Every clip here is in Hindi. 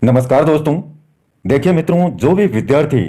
नमस्कार दोस्तों। देखिए मित्रों, जो भी विद्यार्थी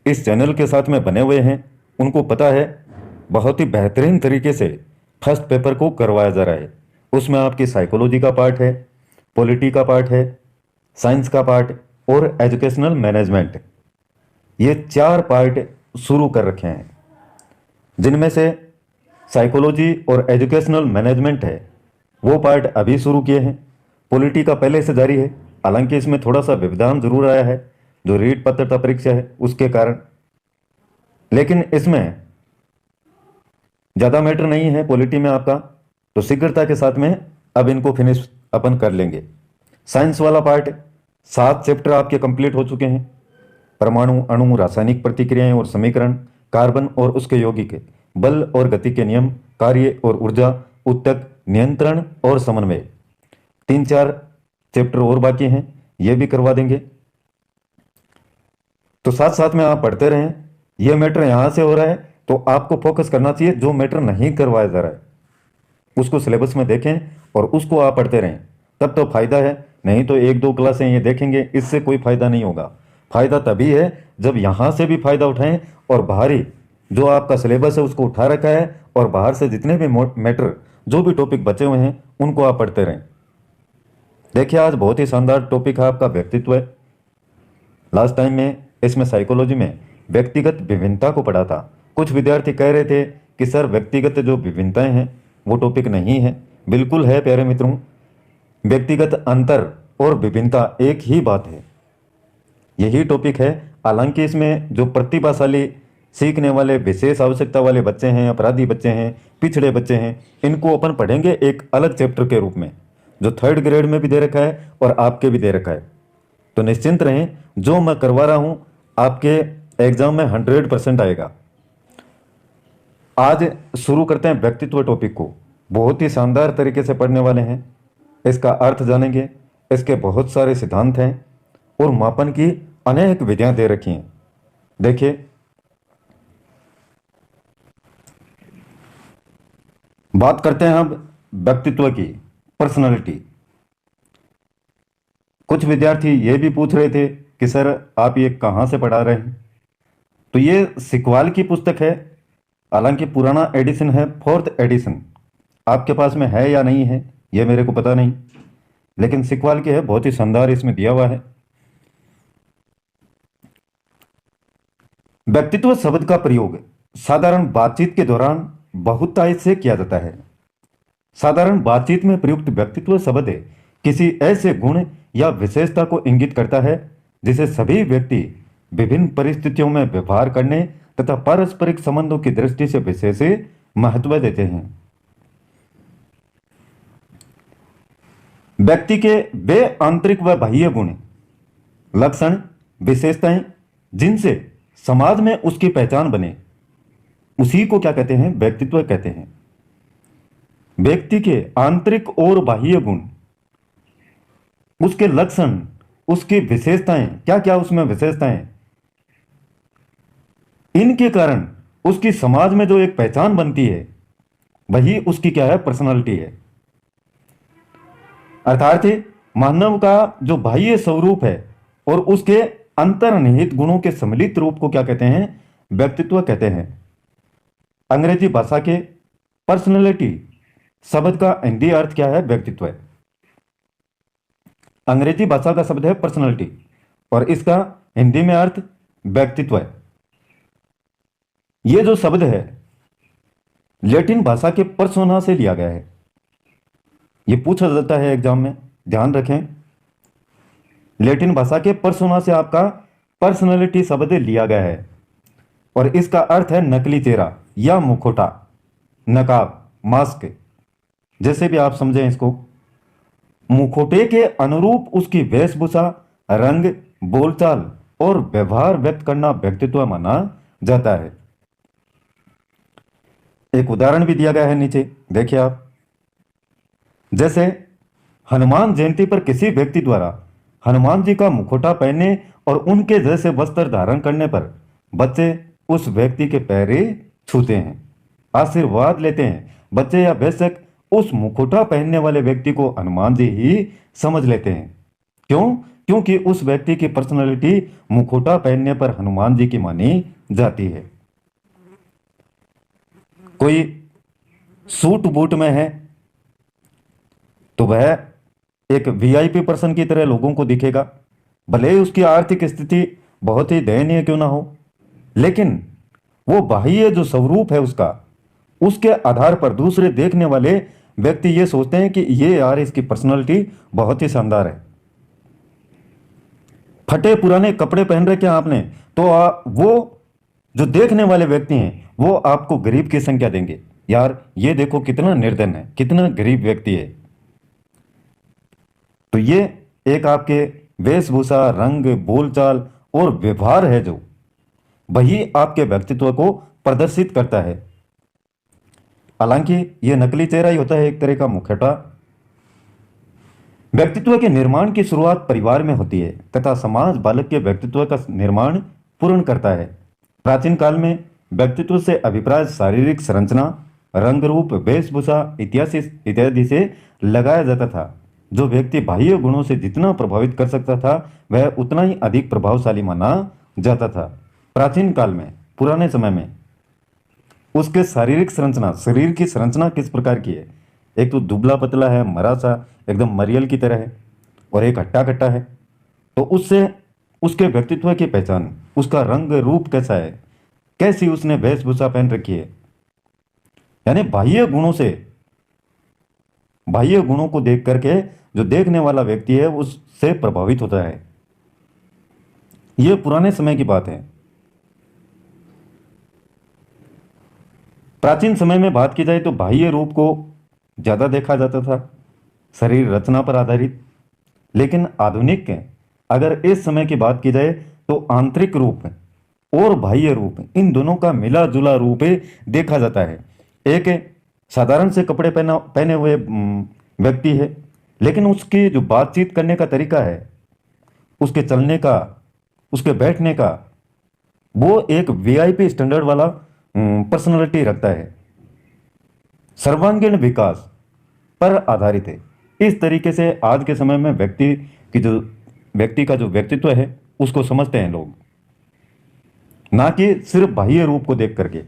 इस चैनल के साथ में बने हुए हैं उनको पता है बहुत ही बेहतरीन तरीके से फर्स्ट पेपर को करवाया जा रहा है। उसमें आपकी साइकोलॉजी का पार्ट है, पॉलिटी का पार्ट है, साइंस का पार्ट और एजुकेशनल मैनेजमेंट, ये 4 पार्ट शुरू कर रखे हैं। जिनमें से साइकोलॉजी और एजुकेशनल मैनेजमेंट है वो पार्ट अभी शुरू किए हैं। पॉलिटी का पहले से जारी है, हालांकि इसमें थोड़ा सा व्यवधान जरूर आया है जो रीट पात्रता परीक्षा है उसके कारण, लेकिन इसमें ज़्यादा मैटर नहीं है पॉलिटी में आपका, तो शीघ्रता के साथ में अब इनको फिनिश अपन कर लेंगे। साइंस वाला पार्ट 7 चैप्टर आपके कंप्लीट हो चुके हैं। परमाणु, अणु, रासायनिक प्रतिक्रियाएं और समीकरण, कार्बन और उसके यौगिक, बल और गति के नियम, कार्य और ऊर्जा, उत्तक, नियंत्रण और समन्वय, 3-4 चैप्टर और बाकी हैं, ये भी करवा देंगे। तो साथ साथ में आप पढ़ते रहें। ये मैटर यहां से हो रहा है तो आपको फोकस करना चाहिए, जो मैटर नहीं करवाया जा रहा है उसको सिलेबस में देखें और उसको आप पढ़ते रहें, तब तो फायदा है। नहीं तो 1-2 क्लासें ये देखेंगे, इससे कोई फायदा नहीं होगा। फायदा तभी है जब यहां से भी फायदा उठाएं और बाहरी जो आपका सिलेबस है उसको उठा रखा है और बाहर से जितने भी मैटर जो भी टॉपिक बचे हुए हैं उनको आप पढ़ते रहें। देखिए, आज बहुत ही शानदार टॉपिक है आपका व्यक्तित्व है। लास्ट टाइम में इसमें साइकोलॉजी में व्यक्तिगत विभिन्नता को पढ़ा था। कुछ विद्यार्थी कह रहे थे कि सर व्यक्तिगत जो विभिन्नताएं हैं वो टॉपिक नहीं है। बिल्कुल है प्यारे मित्रों, व्यक्तिगत अंतर और विभिन्नता एक ही बात है, यही टॉपिक है। हालांकि इसमें जो प्रतिभाशाली सीखने वाले विशेष आवश्यकता वाले बच्चे हैं, अपराधी बच्चे हैं, पिछड़े बच्चे हैं, इनको अपन पढ़ेंगे एक अलग चैप्टर के रूप में, जो 3rd ग्रेड में भी दे रखा है और आपके भी दे रखा है। तो निश्चिंत रहें, जो मैं करवा रहा हूं आपके एग्जाम में 100% आएगा। आज शुरू करते हैं व्यक्तित्व टॉपिक को। बहुत ही शानदार तरीके से पढ़ने वाले हैं, इसका अर्थ जानेंगे, इसके बहुत सारे सिद्धांत हैं और मापन की अनेक विधियां दे रखी हैं। देखिए, बात करते हैं अब व्यक्तित्व की, पर्सनालिटी। कुछ विद्यार्थी ये भी पूछ रहे थे कि सर आप ये कहाँ से पढ़ा रहे हैं। तो ये सिकवाल की पुस्तक है, हालांकि पुराना एडिशन है, 4th एडिशन। आपके पास में है या नहीं है ये मेरे को पता नहीं, लेकिन सिकवाल की है, बहुत ही शानदार इसमें दिया हुआ है। व्यक्तित्व शब्द का प्रयोग साधारण बातचीत के दौरान बहुतायत से किया जाता है। साधारण बातचीत में प्रयुक्त व्यक्तित्व शब्द किसी ऐसे गुण या विशेषता को इंगित करता है जिसे सभी व्यक्ति विभिन्न परिस्थितियों में व्यवहार करने तथा पारस्परिक संबंधों की दृष्टि से विशेष महत्व देते हैं। व्यक्ति के वे आंतरिक व बाह्य गुण, लक्षण, विशेषताएं जिनसे समाज में उसकी पहचान बने, उसी को क्या कहते हैं? व्यक्तित्व कहते हैं। व्यक्ति के आंतरिक और बाह्य गुण, उसके लक्षण, उसकी विशेषताएं, क्या क्या उसमें विशेषताएं, इनके कारण उसकी समाज में जो एक पहचान बनती है वही उसकी क्या है? पर्सनालिटी है। अर्थात मानव का जो बाह्य स्वरूप है और उसके अंतर्निहित गुणों के सम्मिलित रूप को क्या कहते हैं? व्यक्तित्व कहते हैं। अंग्रेजी भाषा के पर्सनैलिटी शब्द का हिंदी अर्थ क्या है? व्यक्तित्व है। अंग्रेजी भाषा का शब्द है पर्सनैलिटी और इसका हिंदी में अर्थ व्यक्तित्व है। यह जो शब्द है लैटिन भाषा के पर्सोना से लिया गया है। यह पूछा जाता है एग्जाम में, ध्यान रखें। लैटिन भाषा के पर्सोना से आपका पर्सनैलिटी शब्द लिया गया है और इसका अर्थ है नकली चेहरा या मुखौटा, नकाब, मास्क, जैसे भी आप समझें इसको। मुखौटे के अनुरूप उसकी वेशभूषा, रंग, बोलचाल और व्यवहार व्यक्त करना व्यक्तित्व माना जाता है। एक उदाहरण भी दिया गया है नीचे, देखिए आप। जैसे हनुमान जयंती पर किसी व्यक्ति द्वारा हनुमान जी का मुखौटा पहनने और उनके जैसे वस्त्र धारण करने पर बच्चे उस व्यक्ति के पैर छूते हैं, आशीर्वाद लेते हैं। बच्चे या वयस्क उस मुखौटा पहनने वाले व्यक्ति को हनुमान जी ही समझ लेते हैं। क्यों? क्योंकि उस व्यक्ति की पर्सनालिटी मुखौटा पहनने पर हनुमान जी की मानी जाती है। कोई सूट बूट में है तो वह एक वीआईपी पर्सन की तरह लोगों को दिखेगा, भले ही उसकी आर्थिक स्थिति बहुत ही दयनीय क्यों ना हो, लेकिन वो बाह्य जो स्वरूप है उसका, उसके आधार पर दूसरे देखने वाले व्यक्ति ये सोचते हैं कि ये यार इसकी पर्सनालिटी बहुत ही शानदार है। फटे पुराने कपड़े पहन रखे हैं आपने तो वो जो देखने वाले व्यक्ति हैं वो आपको गरीब की संख्या देंगे, यार ये देखो कितना निर्धन है, कितना गरीब व्यक्ति है। तो ये एक आपके वेशभूषा, रंग, बोलचाल और व्यवहार है जो वही आपके व्यक्तित्व को प्रदर्शित करता है। हालांकि यह नकली चेहरा ही होता है, एक तरह का मुखौटा। व्यक्तित्व के निर्माण की शुरुआत परिवार में होती है तथा समाज बालक के व्यक्तित्व का निर्माण पूर्ण करता है। प्राचीन काल में व्यक्तित्व से अभिप्राय शारीरिक संरचना, रंग रूप, वेशभूषा इत्यादि से लगाया जाता था। जो व्यक्ति बाह्य गुणों से जितना प्रभावित कर सकता था वह उतना ही अधिक प्रभावशाली माना जाता था। प्राचीन काल में, पुराने समय में उसके शारीरिक संरचना, शरीर की संरचना किस प्रकार की है, एक तो दुबला पतला है, मरा सा एकदम मरियल की तरह है, और एक हट्टा कट्टा है। तो उससे उसके व्यक्तित्व की पहचान, उसका रंग रूप कैसा है, कैसी उसने वेशभूषा पहन रखी है, यानी बाह्य गुणों को देख करके जो देखने वाला व्यक्ति है उससे प्रभावित होता है। यह पुराने समय की बात है। प्राचीन समय में बात की जाए तो बाह्य रूप को ज्यादा देखा जाता था, शरीर रचना पर आधारित। लेकिन आधुनिक अगर इस समय की बात की जाए तो आंतरिक रूप और बाह्य रूप, इन दोनों का मिला जुला रूप देखा जाता है। एक साधारण से कपड़े पहने हुए व्यक्ति है, लेकिन उसकी जो बातचीत करने का तरीका है, उसके चलने का, उसके बैठने का, वो एक वीआईपी स्टैंडर्ड वाला पर्सनालिटी रखता है, सर्वांगीण विकास पर आधारित है। इस तरीके से आज के समय में व्यक्ति का जो व्यक्तित्व है उसको समझते हैं लोग, ना कि सिर्फ बाह्य रूप को देख करके।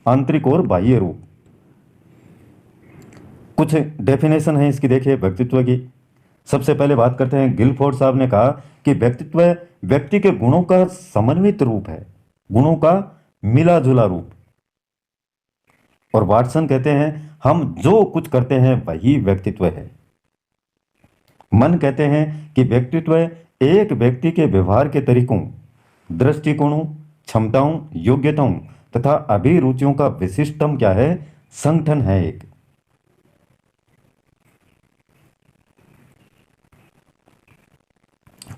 आंतरिक और बाह्य रूप, कुछ डेफिनेशन है इसकी, देखिए व्यक्तित्व की। सबसे पहले बात करते हैं, गिलफोर्ड साहब ने कहा कि व्यक्तित्व व्यक्ति के गुणों का समन्वित रूप है, गुणों का मिला जुला रूप। और वाटसन कहते हैं हम जो कुछ करते हैं वही व्यक्तित्व है। मन कहते हैं कि व्यक्तित्व एक व्यक्ति के व्यवहार के तरीकों, दृष्टिकोणों, क्षमताओं, योग्यताओं तथा अभिरुचियों का विशिष्टम क्या है, संगठन है एक।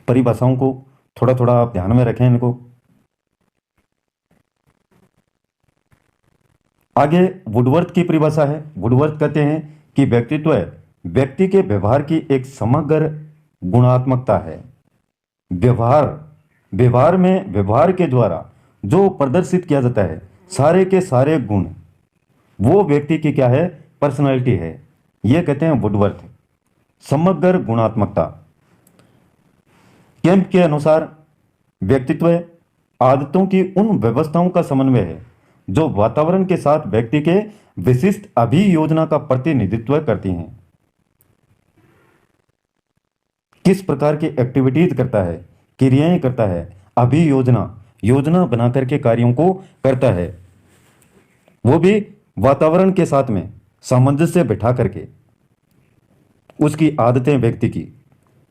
परिभाषाओं को थोड़ा थोड़ा आप ध्यान में रखें इनको। आगे वुडवर्थ की परिभाषा है। वुडवर्थ कहते हैं कि व्यक्तित्व व्यक्ति के व्यवहार की एक समग्र गुणात्मकता है। व्यवहार के द्वारा जो प्रदर्शित किया जाता है सारे के सारे गुण, वो व्यक्ति की क्या है, पर्सनालिटी है। ये कहते हैं वुडवर्थ, समग्र गुणात्मकता। केम्प के अनुसार व्यक्तित्व आदतों की उन व्यवस्थाओं का समन्वय है जो वातावरण के साथ व्यक्ति के विशिष्ट अभियोजना का प्रतिनिधित्व करती हैं। किस प्रकार की एक्टिविटीज करता है, क्रियाएं करता है, अभियोजना, योजना बना करके कार्यों को करता है, वो भी वातावरण के साथ में सामंजस्य बिठा करके। उसकी आदतें व्यक्ति की,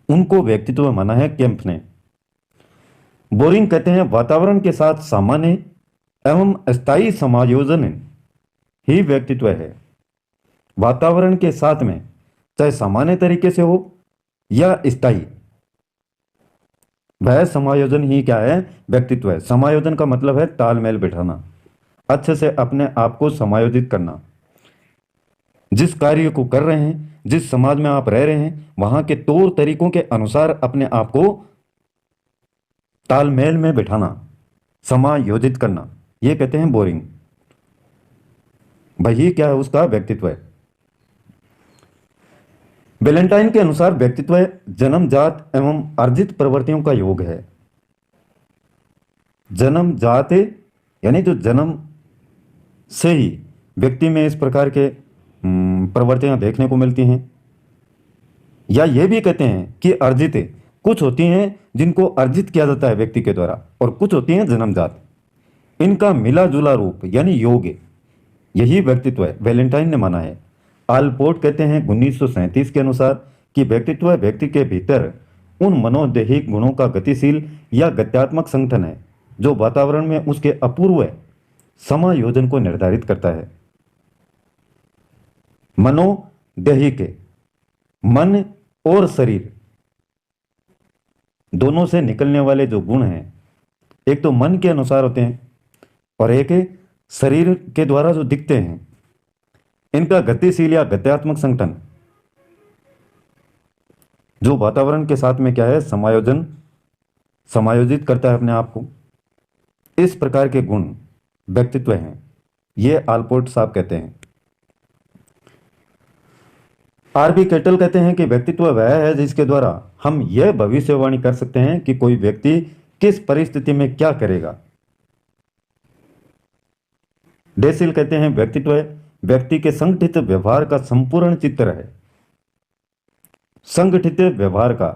उनको व्यक्तित्व माना है केम्प ने। बोरिंग कहते हैं वातावरण के साथ सामान्य एवं स्थायी समायोजन ही व्यक्तित्व है। वातावरण के साथ में चाहे सामान्य तरीके से हो या स्थायी, वह समायोजन ही क्या है, व्यक्तित्व है। समायोजन का मतलब है तालमेल बिठाना, अच्छे से अपने आप को समायोजित करना। जिस कार्य को कर रहे हैं, जिस समाज में आप रह रहे हैं, वहां के तौर तरीकों के अनुसार अपने आप को तालमेल में बिठाना, समायोजित करना, ये कहते हैं बोरिंग। वही क्या है, उसका व्यक्तित्व है। वैलेंटाइन के अनुसार व्यक्तित्व जन्मजात एवं अर्जित प्रवृत्तियों का योग है। जन्मजात यानी जो जन्म से ही व्यक्ति में इस प्रकार के प्रवृत्तियां देखने को मिलती हैं, या ये भी कहते हैं कि अर्जित कुछ होती हैं जिनको अर्जित किया जाता है व्यक्ति के द्वारा, और कुछ होती हैं जन्मजात। इनका मिला जुला रूप यानी योग, यही व्यक्तित्व है, वैलेंटाइन ने माना है। आलपोर्ट कहते हैं 1937 के अनुसार कि व्यक्तित्व व्यक्ति के भीतर उन मनोदैहिक गुणों का गतिशील या गत्यात्मक संगठन है जो वातावरण में उसके अपूर्व समायोजन को निर्धारित करता है। मनोदैहिक, मन और शरीर दोनों से निकलने वाले जो गुण हैं, एक तो मन के अनुसार होते हैं और एक शरीर के द्वारा जो दिखते हैं, इनका गतिशील या गत्यात्मक संगठन जो वातावरण के साथ में क्या है, समायोजित करता है अपने आप को। इस प्रकार के गुण व्यक्तित्व हैं, ये आलपोर्ट साहब कहते हैं। आरबी केटल कहते हैं कि व्यक्तित्व वह है जिसके द्वारा हम यह भविष्यवाणी कर सकते हैं कि कोई व्यक्ति किस परिस्थिति में क्या करेगा। डेसिल कहते हैं व्यक्तित्व व्यक्ति के संगठित व्यवहार का संपूर्ण चित्र है। संगठित व्यवहार का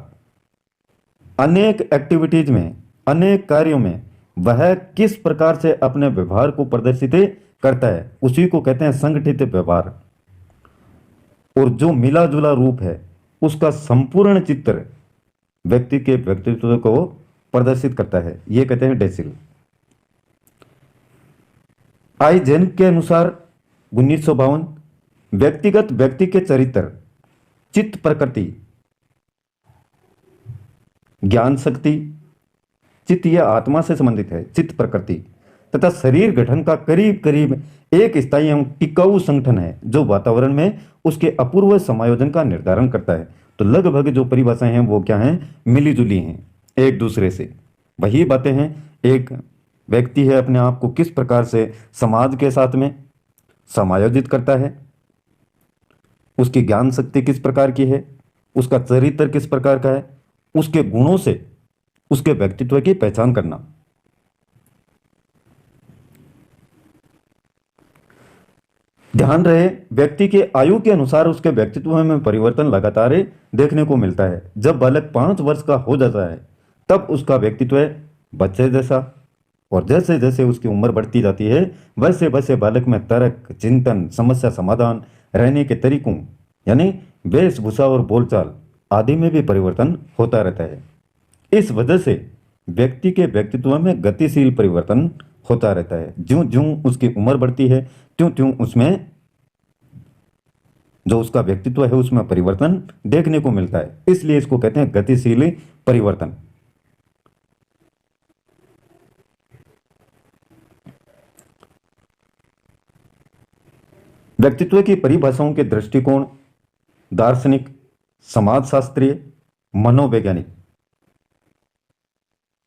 अनेक एक्टिविटीज में, अनेक कार्यों में वह किस प्रकार से अपने व्यवहार को प्रदर्शित करता है, उसी को कहते हैं संगठित व्यवहार। और जो मिला जुला रूप है उसका संपूर्ण चित्र व्यक्ति के व्यक्तित्व को प्रदर्शित करता है, ये कहते हैं डेसिल। आइजेन के अनुसार 1952 व्यक्तिगत व्यक्ति के चरित्र, चित्त प्रकृति, ज्ञान शक्ति, चित्त यह आत्मा से संबंधित है, चित्त प्रकृति, तथा शरीर गठन का करीब करीब एक स्थायी एवं टिकाऊ संगठन है जो वातावरण में उसके अपूर्व समायोजन का निर्धारण करता है। तो लगभग जो परिभाषाएं हैं वो क्या हैं, मिली जुली हैं एक दूसरे से। वही बातें हैं, एक व्यक्ति है अपने आप को किस प्रकार से समाज के साथ में समायोजित करता है, उसकी ज्ञान शक्ति किस प्रकार की है, उसका चरित्र किस प्रकार का है, उसके गुणों से उसके व्यक्तित्व की पहचान करना। ध्यान रहे, व्यक्ति के आयु के अनुसार उसके व्यक्तित्व में परिवर्तन लगातार देखने को मिलता है। जब बालक 5 वर्ष का हो जाता है तब उसका व्यक्तित्व बच्चे जैसा, और जैसे जैसे उसकी उम्र बढ़ती जाती है वैसे वैसे बालक में तर्क, चिंतन, समस्या समाधान, रहने के तरीकों यानी वेशभूषा और बोलचाल आदि में भी परिवर्तन होता रहता है। इस वजह से व्यक्ति के व्यक्तित्व में गतिशील परिवर्तन होता रहता है। ज्यों ज्यों उसकी उम्र बढ़ती है त्यों त्यों उसमें जो उसका व्यक्तित्व है उसमें परिवर्तन देखने को मिलता है। इसलिए इसको कहते हैं गतिशील परिवर्तन। व्यक्तित्व की परिभाषाओं के दृष्टिकोण दार्शनिक, समाजशास्त्रीय, मनोवैज्ञानिक।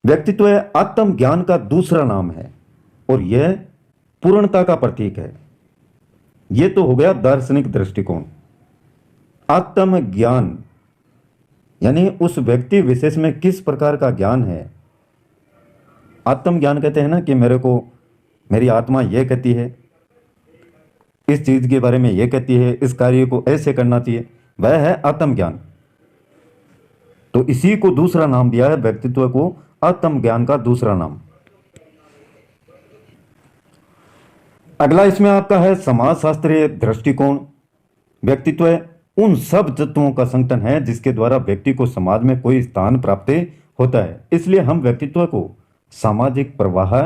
व्यक्तित्व आत्मज्ञान का दूसरा नाम है और यह पूर्णता का प्रतीक है। यह तो हो गया दार्शनिक दृष्टिकोण। आत्मज्ञान यानी उस व्यक्ति विशेष में किस प्रकार का ज्ञान है। आत्मज्ञान कहते हैं ना कि मेरी आत्मा यह कहती है, इस चीज के बारे में यह कहती है, इस कार्य को ऐसे करना चाहिए, वह है आत्मज्ञान। तो इसी को दूसरा नाम दिया है व्यक्तित्व को, आत्मज्ञान का दूसरा नाम। अगला इसमें आपका है समाजशास्त्रीय दृष्टिकोण। व्यक्तित्व उन सब तत्वों का संगठन है जिसके द्वारा व्यक्ति को समाज में कोई स्थान प्राप्त होता है। इसलिए हम व्यक्तित्व को सामाजिक प्रवाह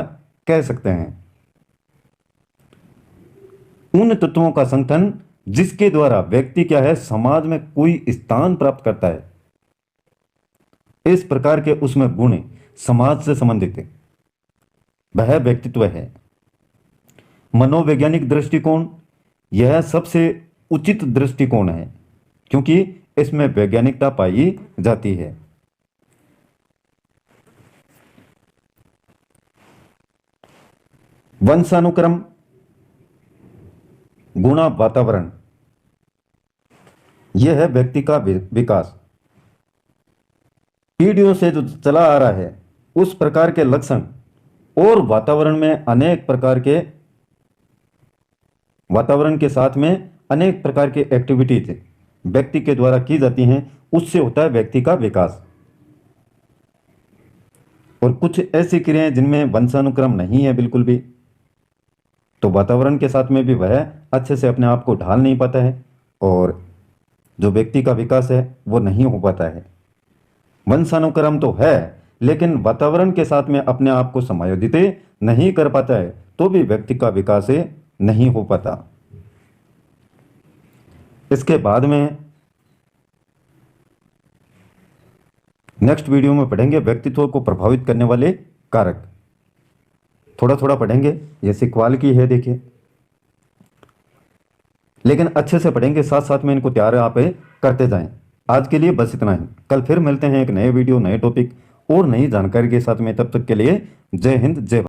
कह सकते हैं। उन तत्वों का संगठन जिसके द्वारा व्यक्ति क्या है, समाज में कोई स्थान प्राप्त करता है। इस प्रकार के उसमें गुण समाज से संबंधित है, वह व्यक्तित्व है। मनोवैज्ञानिक दृष्टिकोण यह सबसे उचित दृष्टिकोण है क्योंकि इसमें वैज्ञानिकता पाई जाती है। वंशानुक्रम, गुणा वातावरण, यह है व्यक्ति का विकास। पीढ़ियों से जो चला आ रहा है उस प्रकार के लक्षण और वातावरण में अनेक प्रकार के वातावरण के साथ में अनेक प्रकार की एक्टिविटीज व्यक्ति के द्वारा की जाती हैं, उससे होता है व्यक्ति का विकास। और कुछ ऐसी क्रियाएं जिनमें वंशानुक्रम नहीं है बिल्कुल भी, तो वातावरण के साथ में भी वह अच्छे से अपने आप को ढाल नहीं पाता है और जो व्यक्ति का विकास है वो नहीं हो पाता है। वंशानुक्रम तो है लेकिन वातावरण के साथ में अपने आप को समायोजित नहीं कर पाता है, तो भी व्यक्ति का विकास नहीं हो पाता। इसके बाद में नेक्स्ट वीडियो में पढ़ेंगे व्यक्तित्व को प्रभावित करने वाले कारक। थोड़ा थोड़ा पढ़ेंगे, ये सिक्वाल की है देखिए, लेकिन अच्छे से पढ़ेंगे, साथ साथ में इनको तैयार आप करते जाएं। आज के लिए बस इतना ही, कल फिर मिलते हैं एक नए वीडियो नए टॉपिक और नई जानकारी के साथ में। तब तक के लिए जय हिंद जय भारत।